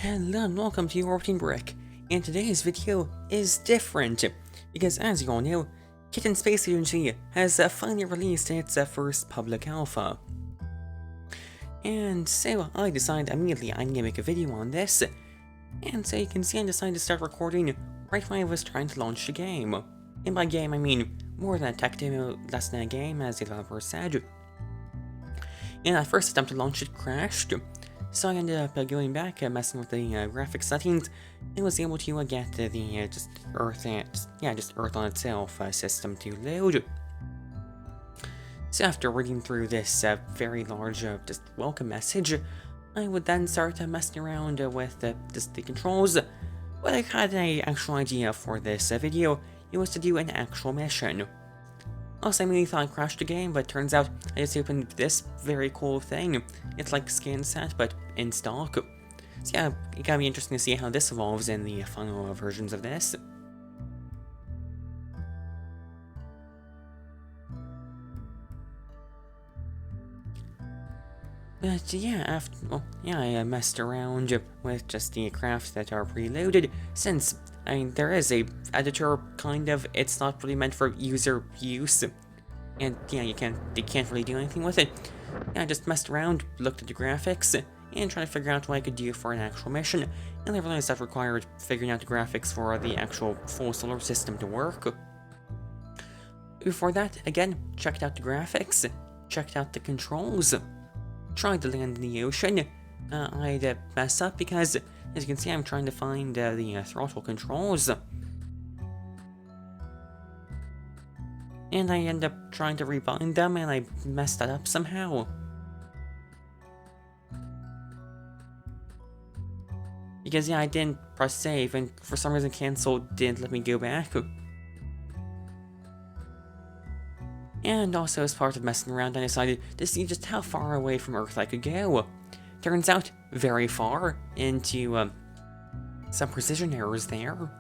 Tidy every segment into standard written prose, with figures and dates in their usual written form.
Hello and welcome to your Orbiting Brick, and today's video is different, because as you all know, Kitten Space Agency has finally released its first public alpha. And so I decided immediately I'm gonna make a video on this, and so you can see I decided to start recording right when I was trying to launch the game. And by game I mean more than a tech demo, less than a game, as the developer said. And at first attempt to launch it crashed, so I ended up going back messing with the graphics settings and was able to get the just Earth on itself system to load. So after reading through this very large just welcome message, I would then start messing around with just the controls. But I had an actual idea for this video. It was to do an actual mission. Also, I immediately thought I crashed the game, but turns out I just opened this very cool thing. It's like ScanSat, but in stock. So yeah, it gotta be interesting to see how this evolves in the final versions of this. But yeah, I messed around with just the crafts that are preloaded, since, I mean, there is a editor, kind of. It's not really meant for user use, and yeah, you can't really do anything with it. Yeah, I just messed around, looked at the graphics, and tried to figure out what I could do for an actual mission, and I realized that required figuring out the graphics for the actual full solar system to work. Before that, again, checked out the graphics, checked out the controls, tried to land in the ocean. I'd mess up because, as you can see, I'm trying to find the throttle controls. And I end up trying to rebind them, and I messed that up somehow. Because, yeah, I didn't press save, and for some reason cancel didn't let me go back. And also, as part of messing around, I decided to see just how far away from Earth I could go. Turns out, very far, into some precision errors there.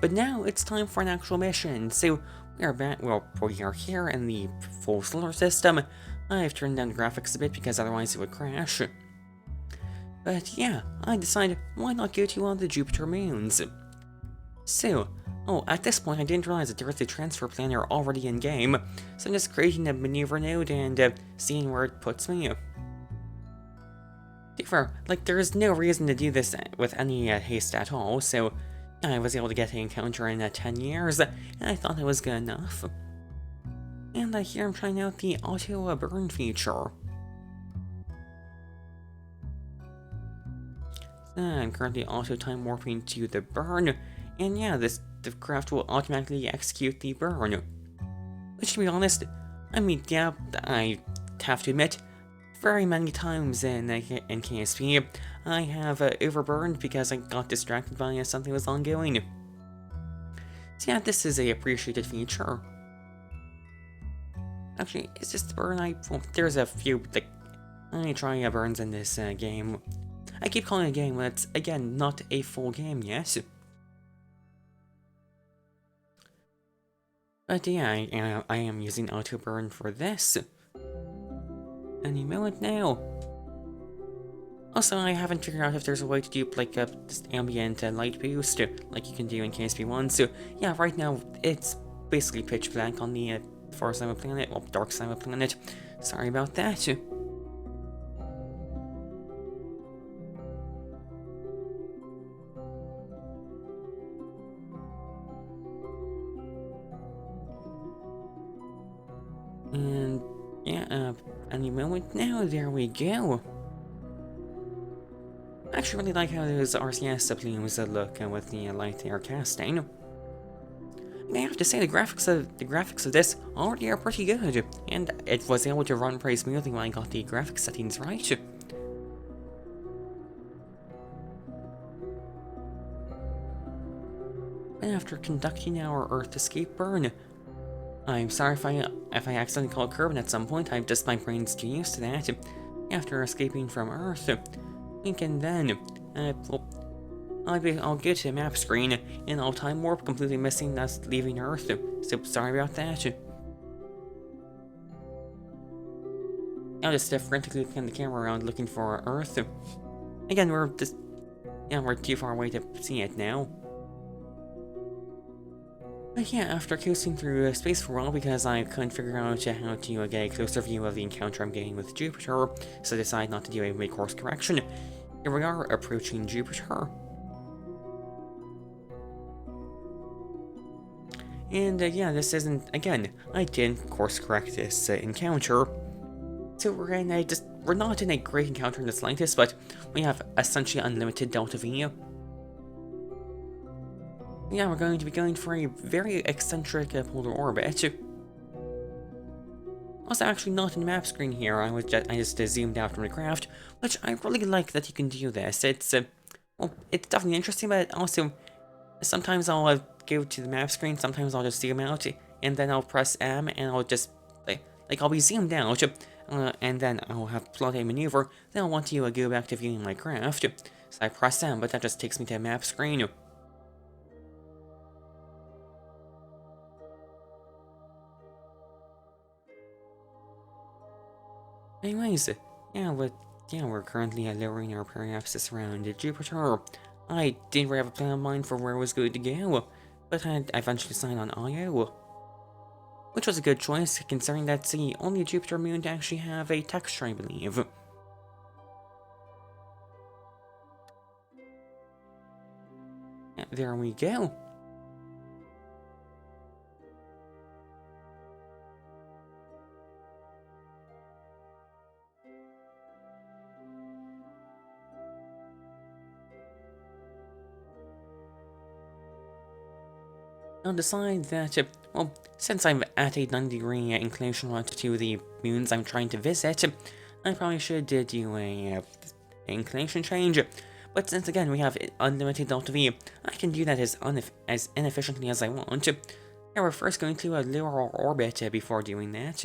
But now it's time for an actual mission, so we are back, well, we are here in the full solar system. I've turned down the graphics a bit because otherwise it would crash. But yeah, I decided, why not go to one of the Jupiter moons? So, at this point I didn't realize that there was a transfer planner already in game, so I'm just creating a maneuver node and seeing where it puts me. Like, there is no reason to do this with any haste at all, so I was able to get an encounter in 10 years, and I thought it was good enough. And here I'm trying out the auto burn feature. I'm currently auto time warping to the burn, and yeah, the craft will automatically execute the burn. Which, to be honest, I mean, yeah, I have to admit, very many times in KSP, I have overburned because I got distracted by something was ongoing. So yeah, this is a appreciated feature. Actually, is this the burn well, there's a few, like, I try burns in this game. I keep calling it a game, but it's, again, not a full game yet. But yeah, I am using auto burn for this. Any moment now. Also, I haven't figured out if there's a way to do, like, just ambient light boost, like you can do in KSP1, so yeah, right now, it's basically pitch black on the far side of the planet, well, dark side of the planet. Sorry about that. And yeah, any moment now, there we go. I actually really like how those RCS plumes look with the light they are casting. And I have to say, the graphics of this already are pretty good, and it was able to run pretty smoothly when I got the graphics settings right. And after conducting our Earth escape burn, I'm sorry if I accidentally called Kerbin at some point. My brain's too used to that. After escaping from Earth, we can then I'll get to the map screen, and I'll time warp, completely missing us leaving Earth. So sorry about that. I'll just frantically turn the camera around looking for Earth. Again, we're too far away to see it now. But yeah, after coasting through space for a while because I couldn't figure out how to get a closer view of the encounter I'm getting with Jupiter, so I decided not to do a mid-course correction. Here we are, approaching Jupiter. And yeah, this isn't, again, I didn't course correct this encounter. So we're not in a great encounter in the slightest, but we have essentially unlimited Delta V. Yeah, we're going to be going for a very eccentric polar orbit. Also, actually not in the map screen here. I just zoomed out from the craft, which I really like that you can do this. It's well, it's definitely interesting, but also sometimes I'll go to the map screen. Sometimes I'll just zoom out, and then I'll press M, and I'll just I'll be zoomed out, and then I'll have plot a maneuver. Then I'll want to go back to viewing my craft. So I press M, but that just takes me to the map screen. Anyways, we're currently lowering our periapsis around Jupiter. I didn't really have a plan in mind for where I was going to go, but I eventually decided on Io, which was a good choice considering that's the only Jupiter moon to actually have a texture, I believe. Yeah, there we go. I'll decide that, well, since I'm at a 90-degree inclination relative to the moons I'm trying to visit, I probably should do a inclination change. But since again we have unlimited Delta V, I can do that as inefficiently as I want. Yeah, we're first going to lower our orbit before doing that.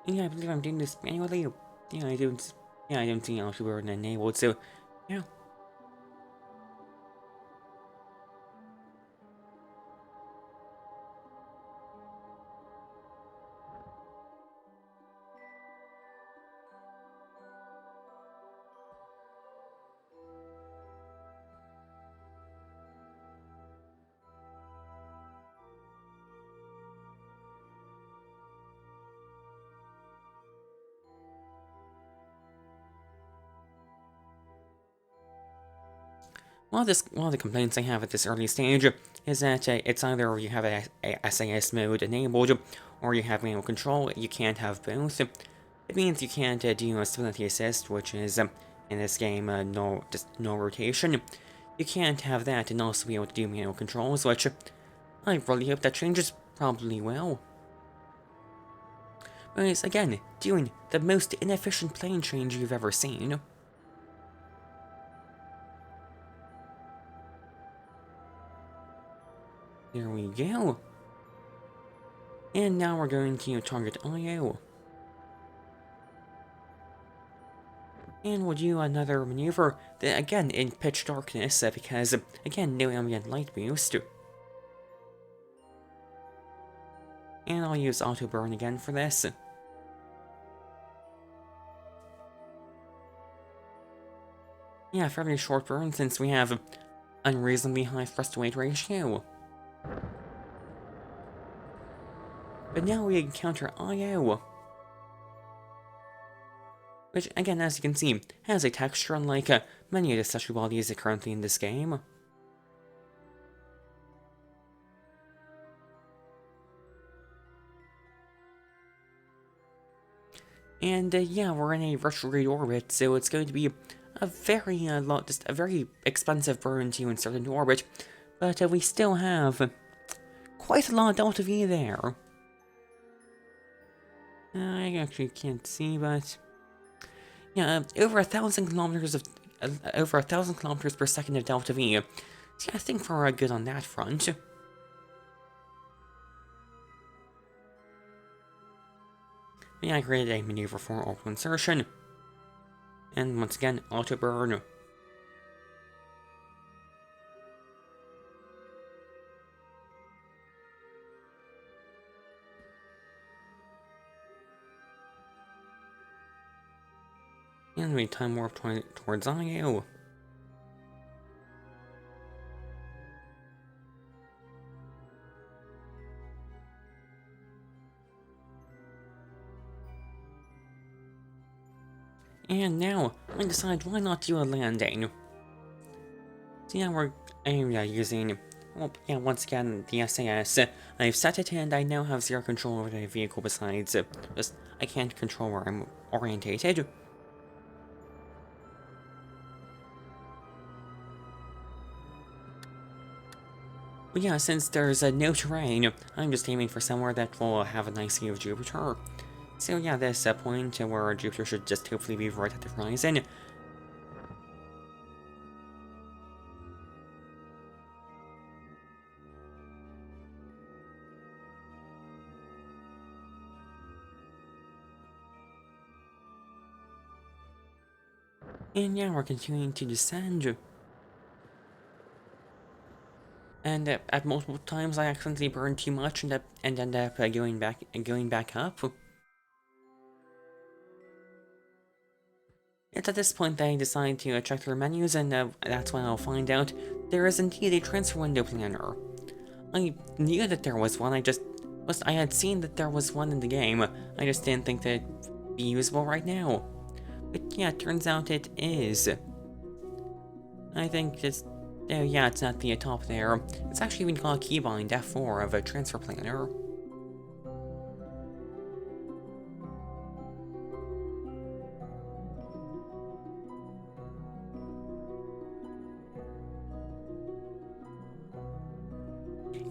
Yeah, I believe I'm doing this manually. Yeah, I don't see how to were enabled, so yeah. One of the complaints I have at this early stage is that it's either you have a SAS mode enabled, or you have manual control. You can't have both. It means you can't do a stability assist, which is in this game no rotation. You can't have that and also be able to do manual controls, which I really hope that changes. Probably will. But it's again doing the most inefficient plane change you've ever seen. There we go. And now we're going to target Io. And we'll do another maneuver, again in pitch darkness, because, again, no ambient light boost. And I'll use auto burn again for this. Yeah, fairly short burn since we have unreasonably high thrust to weight ratio. But now we encounter Io, which, again, as you can see, has a texture unlike many of the celestial bodies currently in this game. And yeah, we're in a retrograde orbit, so it's going to be a very just a very expensive burn to insert into orbit. But we still have quite a lot of Delta V there. I actually can't see, but yeah, over 1,000 kilometers of over 1,000 kilometers per second of Delta V. So yeah, I think we're good on that front. Yeah, I created a maneuver for orbital insertion, and once again, auto burn. And we time warp towards Io. And now, I decide why not do a landing. So yeah, we're using, well, yeah, once again, the SAS. I've set it and I now have zero control over the vehicle besides, just, I can't control where I'm orientated. But yeah, since there's no terrain, I'm just aiming for somewhere that will have a nice view of Jupiter. So yeah, this point where Jupiter should just hopefully be right at the horizon. And yeah, we're continuing to descend. And at multiple times I accidentally burned too much and end up going back up. It's at this point that I decide to check their menus, and that's when I'll find out there is indeed a transfer window planner. I knew that there was one, I had seen that there was one in the game, I just didn't think that it'd be usable right now. But yeah, it turns out it is. I think it's, oh yeah, it's at the top there. It's actually even called keybind F4 of a transfer planner.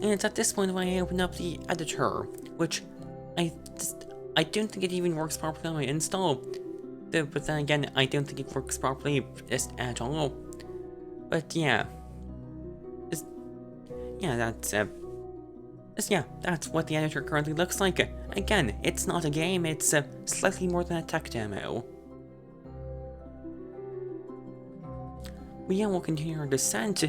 And it's at this point when I open up the editor, which I don't think it even works properly on my install. But then again, I don't think it works properly just at all. But yeah, that's what the editor currently looks like. Again, it's not a game; it's slightly more than a tech demo. But yeah, we'll continue our descent.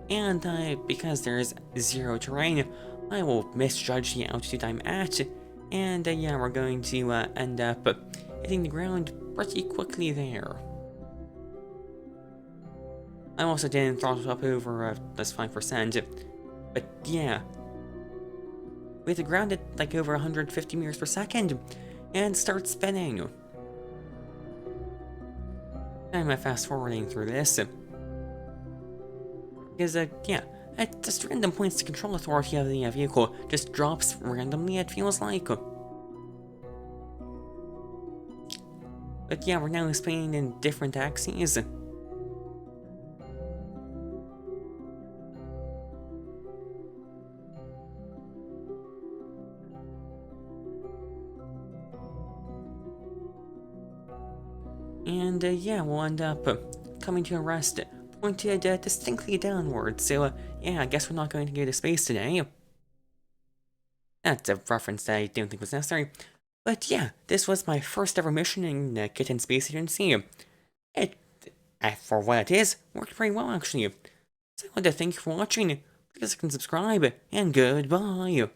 And because there's zero terrain, I will misjudge the altitude I'm at, and yeah, we're going to end up hitting the ground pretty quickly there. I also didn't throttle up over plus 5%, but yeah. We hit the ground at like over 150 meters per second, and start spinning. I'm fast forwarding through this. Because, yeah, at just random points, the control authority of the vehicle just drops randomly, it feels like. But yeah, we're now spinning in different axes. And yeah, we'll end up coming to a rest pointed distinctly downwards, so yeah, I guess we're not going to go to space today. That's a reference that I don't think was necessary. But yeah, this was my first ever mission in Kitten Space Agency. It, for what it is, worked pretty well actually. So I want to thank you for watching, please like and subscribe, and goodbye.